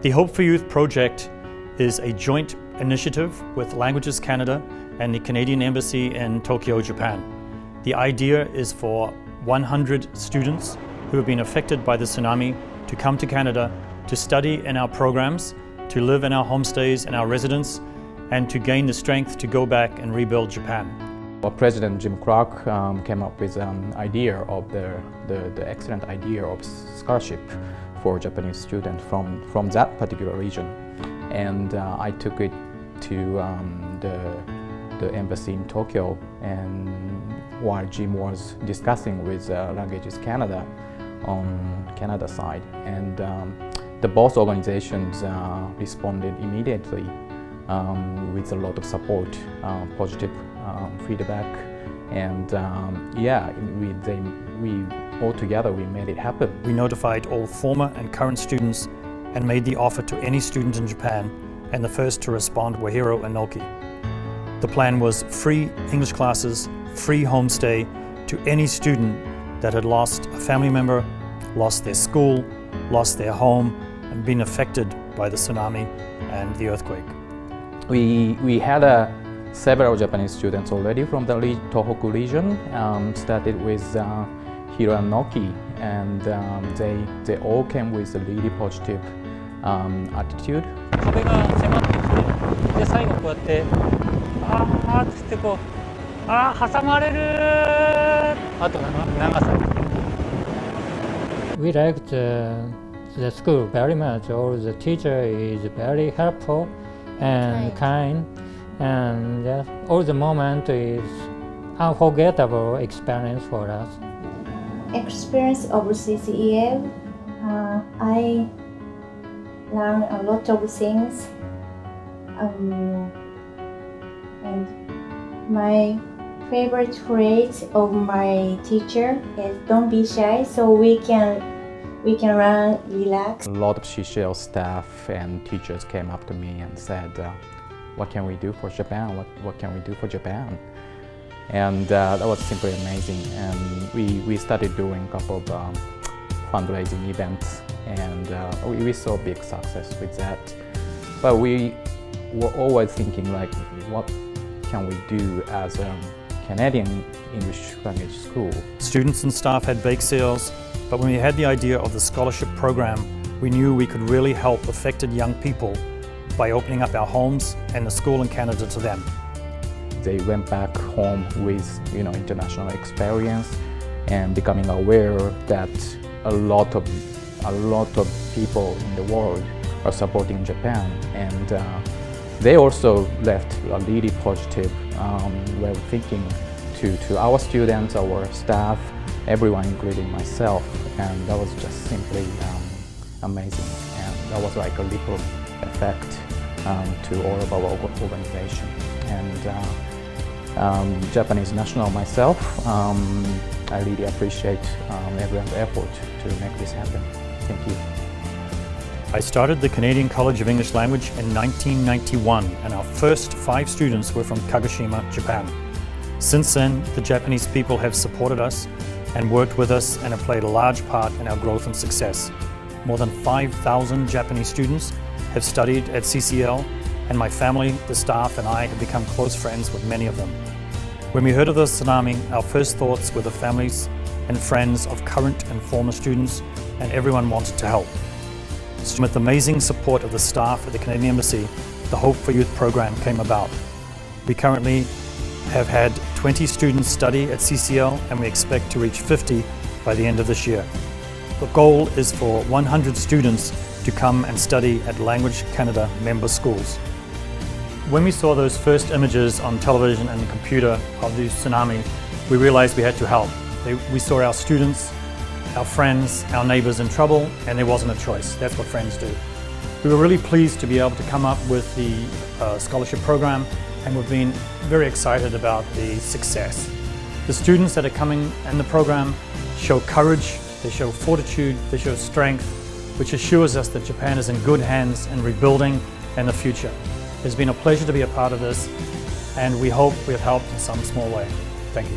The Hope for Youth project is a joint initiative with Languages Canada and the Canadian Embassy in Tokyo, Japan. The idea is for 100 students who have been affected by the tsunami to come to Canada to study in our programs, to live in our homestays and our residence, and to gain the strength to go back and rebuild Japan. Well, President Jim Clark came up with an idea of the excellent idea of scholarship for Japanese students from that particular region, and I took it to the embassy in Tokyo, and while Jim was discussing with Languages Canada on Canada side, and the both organizations responded immediately with a lot of support, positive feedback, and yeah, we all together we made it happen. We notified all former and current students and made the offer to any student in Japan, and the first to respond were Hiro and Noki. The plan was free English classes, free homestay to any student that had lost a family member, lost their school, lost their home, and been affected by the tsunami and the earthquake. We had several Japanese students already from the Tohoku region, started with Hiro and Noki, and they all came with a really positive attitude. 壁が迫ってきて、で最後こうやってあーっつってこう挟まれるあと長さ。We liked the school very much. All the teacher is very helpful and kind, and all the moment is unforgettable experience for us. Experience of CCEF, I learned a lot of things, and my favorite phrase of my teacher is "Don't be shy, so we can run, relax." A lot of CCL staff and teachers came up to me and said, "What can we do for Japan? What can we do for Japan?" And that was simply amazing. And we started doing a couple of fundraising events, and we saw big success with that. But we were always thinking, like, what can we do as a Canadian English language school? Students and staff had bake sales, but when we had the idea of the scholarship program, we knew we could really help affected young people by opening up our homes and the school in Canada to them. They went back home with international experience and becoming aware that a lot of people in the world are supporting Japan, and they also left a really positive way of thinking to our students, our staff, everyone, including myself, and that was just simply amazing, and that was like a ripple effect to all of our organization. And Japanese national myself, I really appreciate everyone's effort to make this happen. Thank you. I started the Canadian College of English Language in 1991, and our first 5 students were from Kagoshima, Japan. Since then, the Japanese people have supported us and worked with us and have played a large part in our growth and success. More than 5,000 Japanese students have studied at CCL, and my family, the staff, and I have become close friends with many of them. When we heard of the tsunami, our first thoughts were the families and friends of current and former students, and everyone wanted to help. So with the amazing support of the staff at the Canadian Embassy, the Hope for Youth program came about. We currently have had 20 students study at CCL, and we expect to reach 50 by the end of this year. The goal is for 100 students to come and study at Language Canada member schools. When we saw those first images on television and the computer of the tsunami, we realized we had to help. We saw our students, our friends, our neighbors in trouble, and there wasn't a choice. That's what friends do. We were really pleased to be able to come up with the scholarship program, and we've been very excited about the success. The students that are coming in the program show courage, they show fortitude, they show strength, which assures us that Japan is in good hands in rebuilding and the future. It's been a pleasure to be a part of this, and we hope we have helped in some small way. Thank you.